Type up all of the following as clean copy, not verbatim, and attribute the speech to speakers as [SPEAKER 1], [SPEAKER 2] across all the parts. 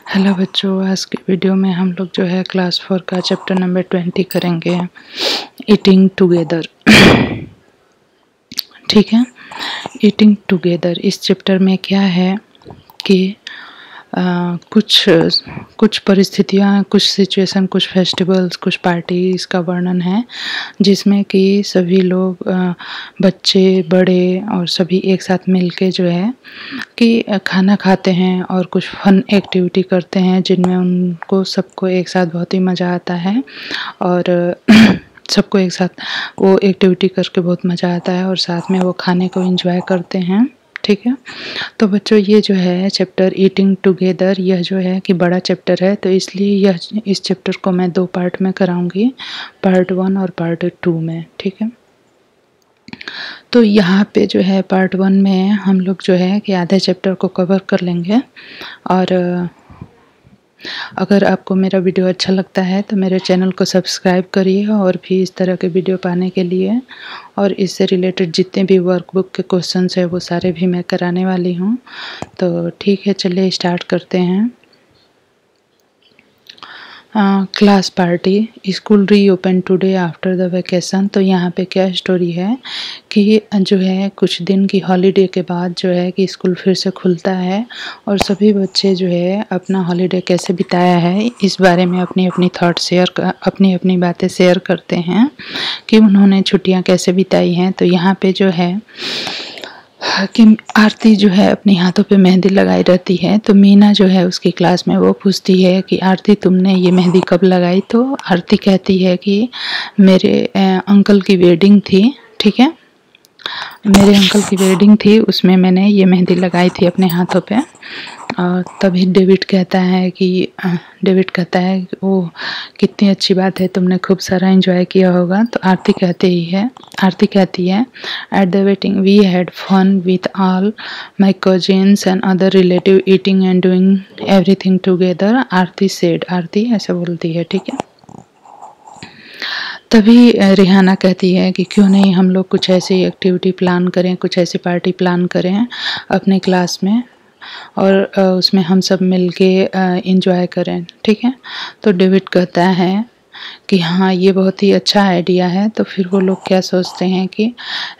[SPEAKER 1] Hello बच्चों, आज की वीडियो में हम लोग जो है क्लास 4 का चैप्टर नंबर 20 करेंगे, ईटिंग टुगेदर। ठीक है, ईटिंग टुगेदर इस चैप्टर में क्या है कि कुछ परिस्थितियाँ, कुछ सिचुएशन, कुछ फेस्टिवल्स, कुछ पार्टीज का वर्णन है जिसमें कि सभी लोग बच्चे, बड़े और सभी एक साथ मिलके जो है कि खाना खाते हैं और कुछ फन एक्टिविटी करते हैं जिनमें उनको सबको एक साथ बहुत ही मज़ा आता है और सबको एक साथ वो एक्टिविटी करके बहुत मज़ा आता है और साथ में वो खाने को एंजॉय करते हैं। ठीक है, तो बच्चों ये जो है चैप्टर ईटिंग टुगेदर, यह जो है कि बड़ा चैप्टर है, तो इसलिए यह इस चैप्टर को मैं 2 पार्ट में कराऊंगी, पार्ट 1 और पार्ट 2 में। ठीक है, तो यहाँ पे जो है पार्ट 1 में हम लोग जो है कि आधे चैप्टर को कवर कर लेंगे। और अगर आपको मेरा वीडियो अच्छा लगता है तो मेरे चैनल को सब्सक्राइब करिए और भी इस तरह के वीडियो पाने के लिए, और इससे रिलेटेड जितने भी वर्कबुक के क्वेश्चंस है वो सारे भी मैं कराने वाली हूँ। तो ठीक है, चलिए स्टार्ट करते हैं। Class party, school reopen today after the vacation. तो यहाँ पे क्या स्टोरी है कि जो है कुछ दिन की हॉलीडे के बाद जो है कि स्कूल फिर से खुलता है और सभी बच्चे जो है अपना हॉलीडे कैसे बिताया है इस बारे में अपनी अपनी थॉट शेयर, अपनी अपनी बातें शेयर करते हैं कि उन्होंने छुट्टियाँ कैसे बिताई हैं। तो यहाँ पे जो है कि आरती जो है अपने हाथों पे मेहंदी लगाई रहती है, तो मीना जो है उसकी क्लास में वो पूछती है कि आरती तुमने ये मेहंदी कब लगाई। तो आरती कहती है कि मेरे अंकल की वेडिंग थी। ठीक है, मेरे अंकल की वेडिंग थी, उसमें मैंने ये मेहंदी लगाई थी अपने हाथों पे। और तभी डेविड कहता है कि ओ कितनी अच्छी बात है, तुमने खूब सारा एंजॉय किया होगा। तो आरती कहती है at the wedding we had fun with all my cousins and other relative eating and doing everything together. Aarti said, Aarti ऐसे बोलती है। ठीक है, तभी रिहाना कहती है कि क्यों नहीं हम लोग कुछ ऐसी एक्टिविटी प्लान करें, कुछ ऐसी पार्टी प्लान करें अपने क्लास में और उसमें हम सब मिलके एंजॉय करें। ठीक है, तो डेविड कहता है कि हाँ ये बहुत ही अच्छा आइडिया है। तो फिर वो लोग क्या सोचते हैं कि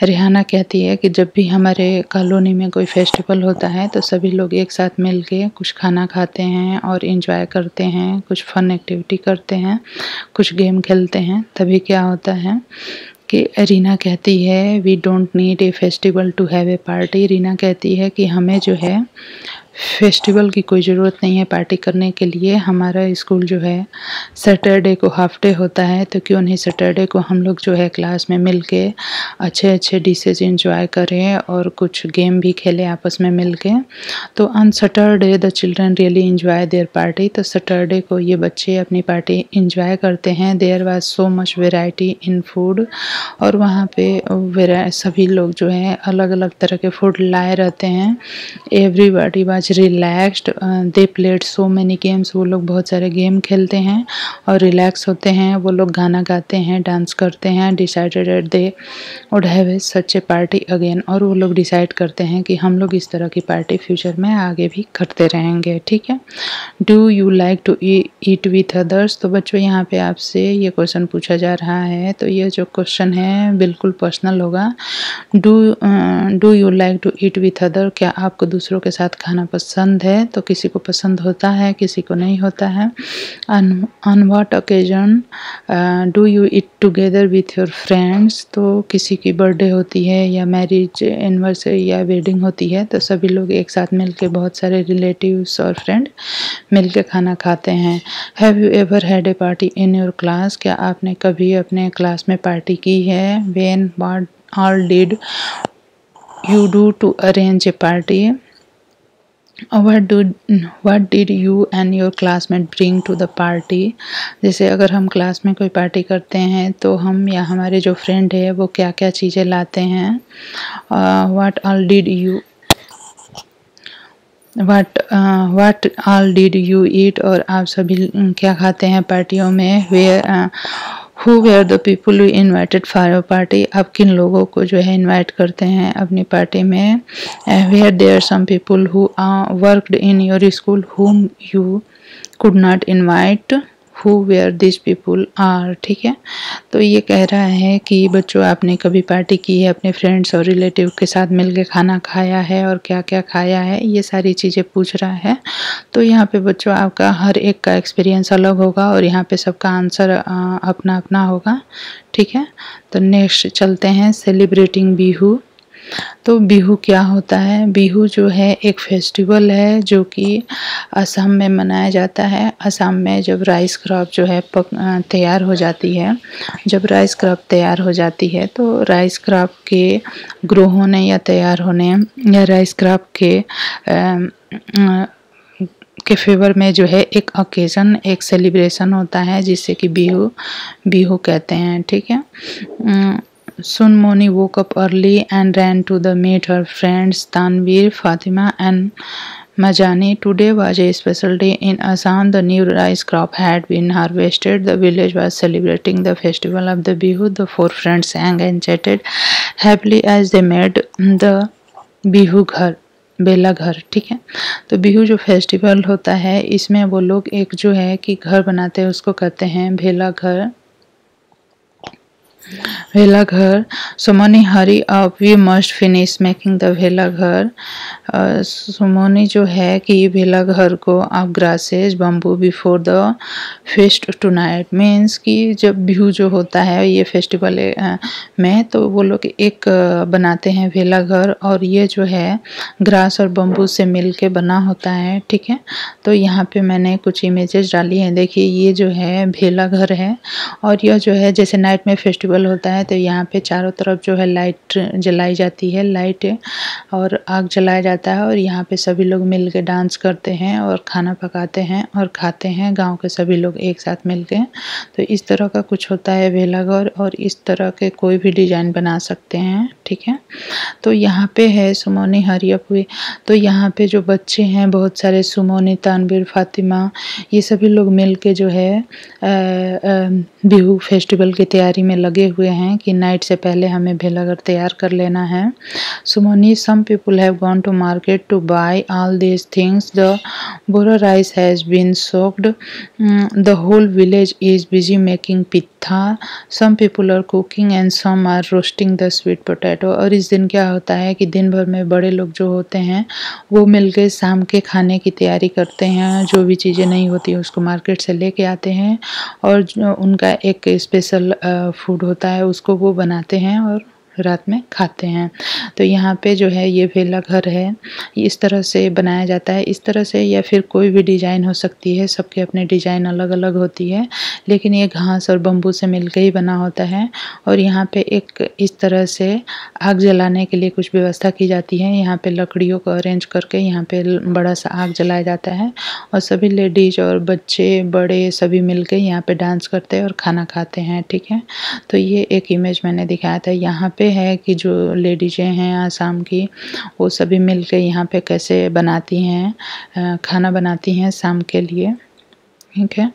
[SPEAKER 1] रिहाना कहती है कि जब भी हमारे कॉलोनी में कोई फेस्टिवल होता है तो सभी लोग एक साथ मिलके कुछ खाना खाते हैं और एंजॉय करते हैं, कुछ फन एक्टिविटी करते हैं, कुछ गेम खेलते हैं। तभी क्या होता है कि रीना कहती है we don't need a festival to have a party. Reena कहती है कि हमें जो है फेस्टिवल की कोई ज़रूरत नहीं है पार्टी करने के लिए, हमारा स्कूल जो है सैटरडे को हाफ डे होता है, तो क्यों नहीं सैटरडे को हम लोग जो है क्लास में मिलके अच्छे अच्छे डिशेज एंजॉय करें और कुछ गेम भी खेलें आपस में मिलके। तो on Saturday the children really enjoy their party. तो सैटरडे को ये बच्चे अपनी पार्टी एंजॉय करते हैं। There was so much variety in food, और वहाँ पे सभी लोग जो है अलग अलग तरह के फूड लाए रहते हैं। Everybody was relaxed, they played so many games. वो लोग बहुत सारे गेम खेलते हैं और रिलैक्स होते हैं। वो लोग गाना गाते हैं, डांस करते हैं। Decided that they would have a such A party again. और वो लोग डिसाइड करते हैं कि हम लोग इस तरह की पार्टी फ्यूचर में आगे भी करते रहेंगे। ठीक है, do you like to eat with others. तो बच्चों यहाँ पे आपसे ये क्वेश्चन पूछा जा रहा है, तो ये जो क्वेश्चन है बिल्कुल पर्सनल होगा। Do you like to eat with other, क्या आपको दूसरों के साथ खाना पसंद है। तो किसी को पसंद होता है, किसी को नहीं होता है। On what occasion do you eat together with your friends. तो किसी की बर्थडे होती है या मैरिज एनिवर्सरी या वेडिंग होती है तो सभी लोग एक साथ मिलके, बहुत सारे रिलेटिव्स और फ्रेंड मिलके खाना खाते हैं। Have you ever had a party in your class, क्या आपने कभी अपने क्लास में पार्टी की है। When, what all did you do to arrange a party. What did you and your classmate bring to the party। जैसे अगर हम क्लास में कोई पार्टी करते हैं तो हम या हमारे जो फ्रेंड है वो क्या क्या चीज़ें लाते हैं। what all did you eat, और आप सभी क्या खाते हैं पार्टियों में। Who were the people you invited for your party, आप किन लोगों को जो है इनवाइट करते हैं अपनी पार्टी में। Were there some people who worked in your school whom you could not invite who were these people are। ठीक है, तो ये कह रहा है कि बच्चों आपने कभी पार्टी की है अपने फ्रेंड्स और रिलेटिव के साथ मिलके खाना खाया है और क्या क्या खाया है, ये सारी चीज़ें पूछ रहा है। तो यहाँ पे बच्चों आपका हर एक का एक्सपीरियंस अलग होगा और यहाँ पे सबका आंसर अपना अपना होगा। ठीक है, तो नेक्स्ट चलते हैं सेलिब्रेटिंग बिहू। तो बिहू क्या होता है? बिहू जो है एक फेस्टिवल है जो कि असम में मनाया जाता है। असम में जब राइस क्रॉप जो है तैयार हो जाती है, जब राइस क्रॉप तैयार हो जाती है तो राइस क्रॉप के ग्रो होने या तैयार होने या राइस क्रॉप के फेवर में जो है एक ओकेज़न, एक सेलिब्रेशन होता है जिससे कि बिहू कहते हैं। ठीक है। Soon Moni woke up early and ran to meet her friends Tanveer, Fatima and Majani. Today was a special day in Assam. The new rice crop had been harvested. The village was celebrating the festival of the Bihu. The four friends sang and chatted happily as they made the Bihu घर, बेला घर। ठीक है, तो बिहू जो festival होता है इसमें वो लोग एक जो है कि घर बनाते हैं उसको कहते हैं भेला घर। भेला घर। Sumoni hurry up, we must finish making the bhela घर। सुमोनी जो है कि भेला घर को आप grasses bamboo before the fest tonight, means कि जब बिहू जो होता है ये फेस्टिवल में तो वो लोग एक बनाते हैं भेला घर और ये जो है ग्रास और बम्बू से मिल के बना होता है। ठीक है, तो यहाँ पे मैंने कुछ इमेजेस डाली हैं। देखिए ये जो है भेला घर है और यह जो है जैसे नाइट में फेस्टिवल होता है तो यहाँ पे चारों तरफ जो है लाइट जलाई जाती है, लाइट और आग जलाया जाता है और यहाँ पे सभी लोग मिल के डांस करते हैं और खाना पकाते हैं और खाते हैं, गांव के सभी लोग एक साथ मिल के। तो इस तरह का कुछ होता है भेला घर और इस तरह के कोई भी डिजाइन बना सकते हैं। ठीक है, तो यहाँ पे है सुमोनी हरियप हुई, तो यहाँ पे जो बच्चे हैं बहुत सारे सुमोनी, तानवीर, फातिमा, ये सभी लोग मिल के जो है बिहू फेस्टिवल की तैयारी में लगे हुए हैं कि नाइट से पहले हमें भेलाघर तैयार कर लेना है। Sumoni, some people have gone to market to buy all these things, the bora rice has been soaked, the whole village is busy making pitha, some people are cooking and some are roasting the sweet potato. और इस दिन क्या होता है कि दिन भर में बड़े लोग जो होते हैं वो मिलके शाम के खाने की तैयारी करते हैं, जो भी चीज़ें नहीं होती उसको मार्केट से लेके आते हैं और उनका एक स्पेशल फूड होता है उसको वो बनाते हैं और रात में खाते हैं। तो यहाँ पे जो है ये भेला घर है, इस तरह से बनाया जाता है, इस तरह से या फिर कोई भी डिज़ाइन हो सकती है, सबके अपने डिज़ाइन अलग अलग होती है, लेकिन ये घास और बम्बू से मिलकर ही बना होता है। और यहाँ पे एक इस तरह से आग जलाने के लिए कुछ व्यवस्था की जाती है, यहाँ पे लकड़ियों को अरेंज करके यहाँ पे बड़ा सा आग जलाया जाता है और सभी लेडीज और बच्चे बड़े सभी मिलकर यहाँ पे डांस करते हैं और खाना खाते हैं। ठीक है, तो ये एक इमेज मैंने दिखाया था। यहाँ पे है कि जो लेडीजें हैं आसाम की वो सभी मिलके यहाँ पे कैसे बनाती हैं, खाना बनाती हैं शाम के लिए। ठीक है,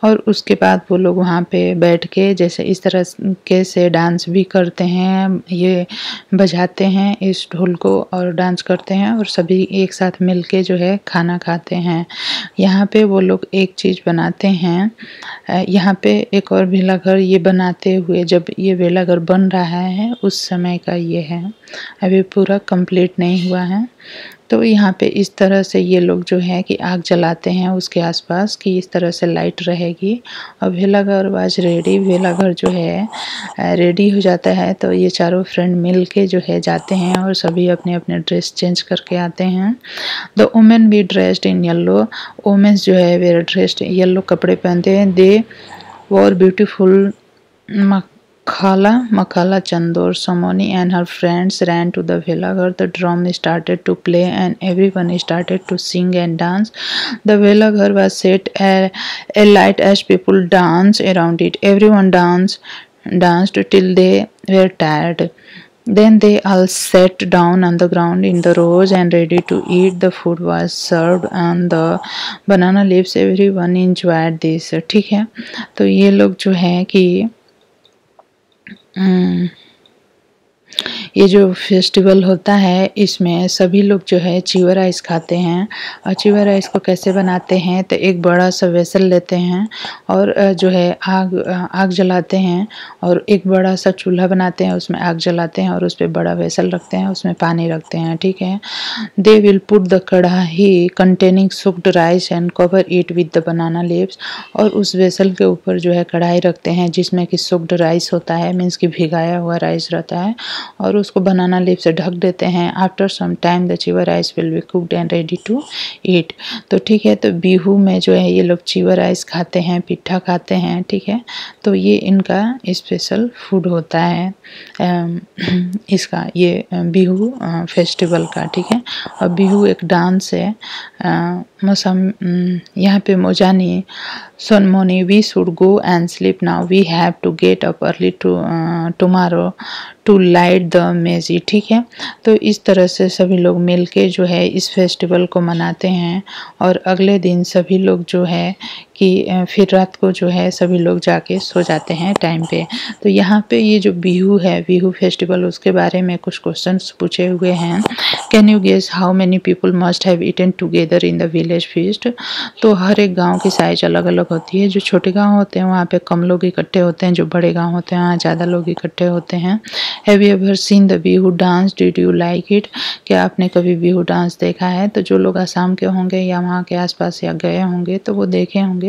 [SPEAKER 1] और उसके बाद वो लोग वहाँ पे बैठ के जैसे इस तरह के से डांस भी करते हैं, ये बजाते हैं इस ढोल को और डांस करते हैं और सभी एक साथ मिलके जो है खाना खाते हैं। यहाँ पे वो लोग एक चीज़ बनाते हैं, यहाँ पे एक और भेलाघर ये बनाते हुए जब ये भेलाघर बन रहा है उस समय का ये है, अभी पूरा कंप्लीट नहीं हुआ है। तो यहाँ पे इस तरह से ये लोग जो है कि आग जलाते हैं उसके आसपास कि इस तरह से लाइट रहेगी और भेलाघर वाज रेडी, भेलाघर जो है रेडी हो जाता है। तो ये चारों फ्रेंड मिल के जो है जाते हैं और सभी अपने अपने ड्रेस चेंज करके आते हैं। The women be dressed in yellow, women's जो है वे ड्रेस्ड येलो कपड़े पहनते हैं। They were beautiful Makhala Chandor, Samoni and her friends ran to the Velaghar. The drum started to play and everyone started to sing and dance. The Velaghar was set alight as people danced around it. Everyone danced till they were tired. Then they all sat down on the ground in the rows and ready to eat. The food was served on the banana leaves. Everyone enjoyed this. ठीक है, तो ये लोग जो है कि ये जो फेस्टिवल होता है इसमें सभी लोग जो है चिवा राइस खाते हैं। और चिवा राइस को कैसे बनाते हैं, तो एक बड़ा सा वेसल लेते हैं और जो है आग जलाते हैं और एक बड़ा सा चूल्हा बनाते हैं, उसमें आग जलाते हैं और उस पर बड़ा वेसल रखते हैं, उसमें पानी रखते हैं, ठीक है। They will put the kadhai containing soaked rice and cover it with the banana leaves. और उस वेसल के ऊपर जो है कढ़ाई रखते हैं जिसमें कि सुक्ड राइस होता है, मीन्स कि भिगाया हुआ राइस रहता है, और उसको बनाना लीफ से ढक देते हैं। After some time the chiwa rice will be cooked and ready to eat. तो ठीक है, तो बिहू में जो है ये लोग चिवा राइस खाते हैं, पिट्ठा खाते हैं, ठीक है। तो ये इनका स्पेशल फूड होता है इसका, ये बिहू फेस्टिवल का, ठीक है। और बिहू एक डांस है। मौसम यहाँ पे Mojani Sonmoni we should go and sleep now, we have to get up early tomorrow to light the meji, ठीक है। तो इस तरह से सभी लोग मिलके जो है इस फेस्टिवल को मनाते हैं और अगले दिन सभी लोग जो है कि फिर रात को जो है सभी लोग जाके सो जाते हैं टाइम पे। तो यहाँ पे ये जो बिहू है, बिहू फेस्टिवल, उसके बारे में कुछ क्वेश्चंस पूछे हुए हैं। Can you guess how many people must have eaten together in the village feast. तो हर एक गांव की साइज अलग अलग होती है। जो छोटे गांव होते हैं वहाँ पे कम लोग इकट्ठे होते हैं, जो बड़े गांव होते हैं वहाँ ज़्यादा लोग इकट्ठे होते हैं। Have you ever seen the Bihu dance, did you like it. क्या आपने कभी बिहू डांस देखा है। तो जो लोग आसाम के होंगे या वहाँ के आसपास या गए होंगे तो वो देखे होंगे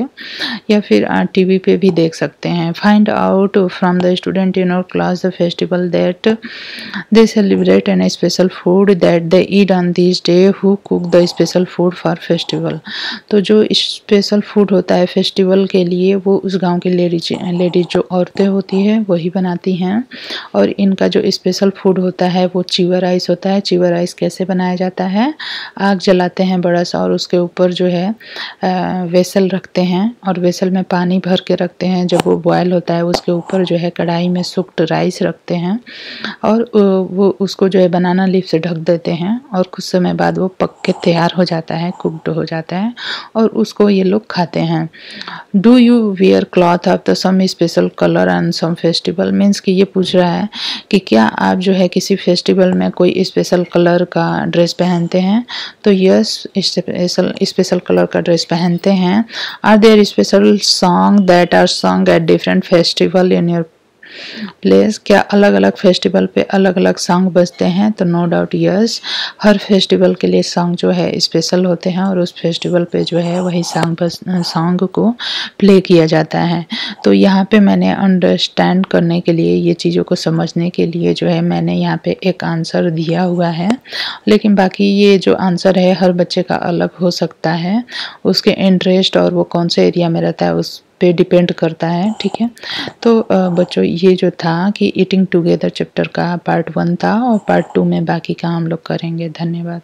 [SPEAKER 1] या फिर टीवी पे भी देख सकते हैं। Find out from the student in our class the festival that they celebrate an special food that they eat on this day, who cook the special food for festival. तो जो स्पेशल फूड होता है festival के लिए वो उस गांव की लेडीज जो औरतें होती है वही बनाती हैं। और इनका जो स्पेशल फूड होता है वो चिवा राइस होता है। चिवा राइस कैसे बनाया जाता है, आग जलाते हैं बड़ा सा और उसके ऊपर जो है वेसल रखते हैं और वेसल में पानी भर के रखते हैं। जब वो बॉयल होता है उसके ऊपर जो है कढ़ाई में सुक्ड राइस रखते हैं और वो उसको जो है बनाना लीफ से ढक देते हैं और कुछ समय बाद वो पक के तैयार हो जाता है, कुक्ड हो जाता है और उसको ये लोग खाते हैं। Do you wear cloth of the some special colour and some festival, means कि ये पूछ रहा है कि क्या आप जो है किसी फेस्टिवल में कोई स्पेशल कलर का ड्रेस पहनते हैं। तो यस, स्पेशल कलर का ड्रेस पहनते हैं। Are there special song that are song at different festival in your place. क्या अलग अलग फेस्टिवल पे अलग अलग सॉन्ग बजते हैं। तो नो डाउट यस, हर फेस्टिवल के लिए सॉन्ग जो है स्पेशल होते हैं और उस फेस्टिवल पे जो है वही सॉन्ग को प्ले किया जाता है। तो यहाँ पे मैंने अंडरस्टैंड करने के लिए, ये चीज़ों को समझने के लिए जो है मैंने यहाँ पे एक आंसर दिया हुआ है, लेकिन बाकी ये जो आंसर है हर बच्चे का अलग हो सकता है। उसके इंटरेस्ट और वो कौन से एरिया में रहता है उस पे डिपेंड करता है, ठीक है। तो बच्चों ये जो था कि ईटिंग टुगेदर चैप्टर का पार्ट 1 था और पार्ट 2 में बाकी का हम लोग करेंगे। धन्यवाद।